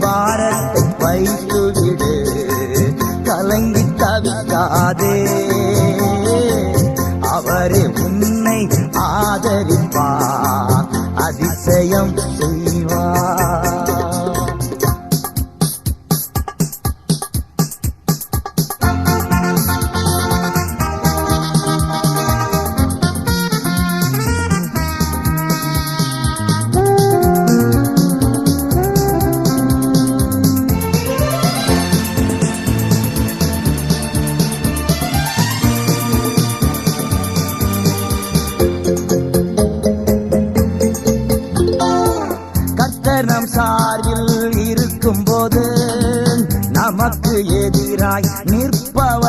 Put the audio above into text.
பாரத்தை வைத்துவிடு, கலங்கி தவிக்காதே. அவரே உன்னை ஆதரிப்பார், அதிசயம் செய்வார். நம் சார்பில் இருக்கும் போது நமக்கு எதிராய் நிற்பவர்